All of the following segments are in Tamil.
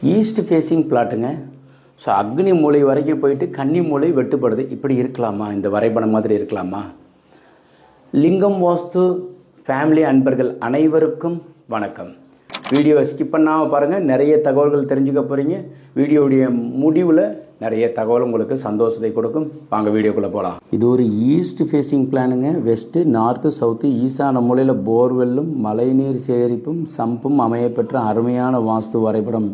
East facing பிளாட்டுங்க. ஸோ அக்னி மூலை வரைக்கும் போயிட்டு கன்னி மூலை வெட்டுப்படுது. இப்படி இருக்கலாமா? இந்த வரைபடம் மாதிரி இருக்கலாமா? லிங்கம் வாஸ்து ஃபேமிலி அன்பர்கள் அனைவருக்கும் வணக்கம். வீடியோவை ஸ்கிப் பண்ணாமல் பாருங்கள், நிறைய தகவல்கள் தெரிஞ்சுக்க போகிறீங்க. வீடியோவுடைய முடிவில் நிறைய தகவல் உங்களுக்கு சந்தோஷத்தை கொடுக்கும். வாங்க வீடியோக்குள்ளே போகலாம். இது ஒரு ஈஸ்ட் ஃபேஸிங் பிளானுங்க. வெஸ்ட்டு, நார்த்து, சவுத்து, ஈசான மூலையில் போர்வெல்லும் மழைநீர் சேகரிப்பும் சம்பும் அமையப்பெற்ற அருமையான வாஸ்து வரைபடம்.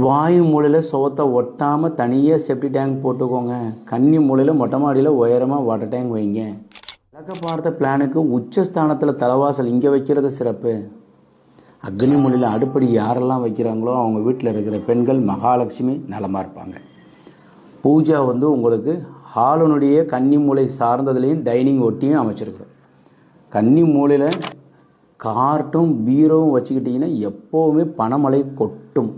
வாயு மூலையில் சுவத்தை ஒட்டாமல் தனியாக செப்டி டேங்க் போட்டுக்கோங்க. கன்னி மூலையில் மொட்டை மாடியில் உயரமாக வாட்டர் டேங்க் வைங்க. கிழக்க பார்த்த பிளானுக்கு உச்சஸ்தானத்தில் தலைவாசல் இங்கே வைக்கிறது சிறப்பு. அக்னி மூலையில் அடுப்படி யாரெல்லாம் வைக்கிறாங்களோ அவங்க வீட்டில் இருக்கிற பெண்கள் மகாலட்சுமி நலமாக இருப்பாங்க. பூஜா உங்களுக்கு ஹாலனுடைய கன்னி மூலை சார்ந்ததுலேயும் டைனிங் ஒட்டியும் அமைச்சிருக்கிறோம். கன்னி மூலையில் கார்ட்டும் பீரோவும் வச்சுக்கிட்டிங்கன்னா எப்போவுமே பணமழை கொட்டும்.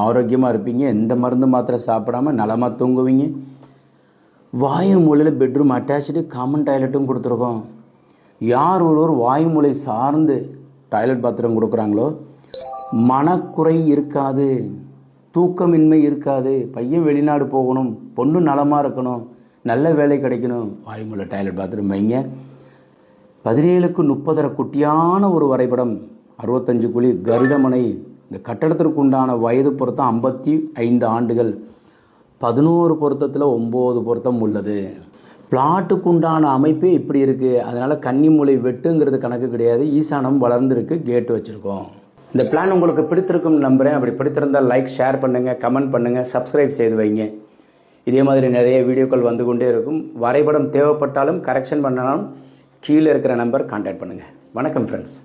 ஆரோக்கியமாக இருப்பீங்க. எந்த மருந்து மாத்திரை சாப்பிடாமல் நலமாக தூங்குவீங்க. வாயு மூலையில் பெட்ரூம் அட்டாச்சு காமன் டாய்லெட்டும் கொடுத்துருக்கோம். யார் ஒருவர் வாயு மூலை சார்ந்து டாய்லெட் பாத்ரூம் கொடுக்குறாங்களோ மனக்குறை இருக்காது, தூக்கமின்மை இருக்காது. பையன் வெளிநாடு போகணும், பொண்ணு நலமாக இருக்கணும், நல்ல வேலை கிடைக்கணும், வாயுமூலை டாய்லெட் பாத்ரூம் வைங்க. 17க்கு 30 குட்டியான ஒரு வரைபடம். 65 குழி கருடமனை. இந்த கட்டடத்திற்கு உண்டான வயது பொருத்தம் 55 ஆண்டுகள். 11 பொருத்தத்தில் 9 பொருத்தம் உள்ளது. பிளாட்டுக்கு உண்டான அமைப்பே இப்படி இருக்குது. அதனால் கன்னி மூலை வெட்டுங்கிறது கணக்கு கிடையாது. ஈசானம் வளர்ந்துருக்கு, கேட்டு வச்சுருக்கோம். இந்த பிளான் உங்களுக்கு பிடித்திருக்கும்னு நம்புகிறேன். அப்படி பிடித்திருந்தால் லைக், ஷேர் பண்ணுங்கள், கமெண்ட் பண்ணுங்கள், சப்ஸ்கிரைப் செய்து வைங்க. இதே மாதிரி நிறைய வீடியோக்கள் வந்து கொண்டே இருக்கும். வரைபடம் தேவைப்பட்டாலும் கரெக்ஷன் பண்ணாலும் கீழே இருக்கிற நம்பர் கான்டாக்ட் பண்ணுங்கள். வணக்கம் ஃப்ரெண்ட்ஸ்.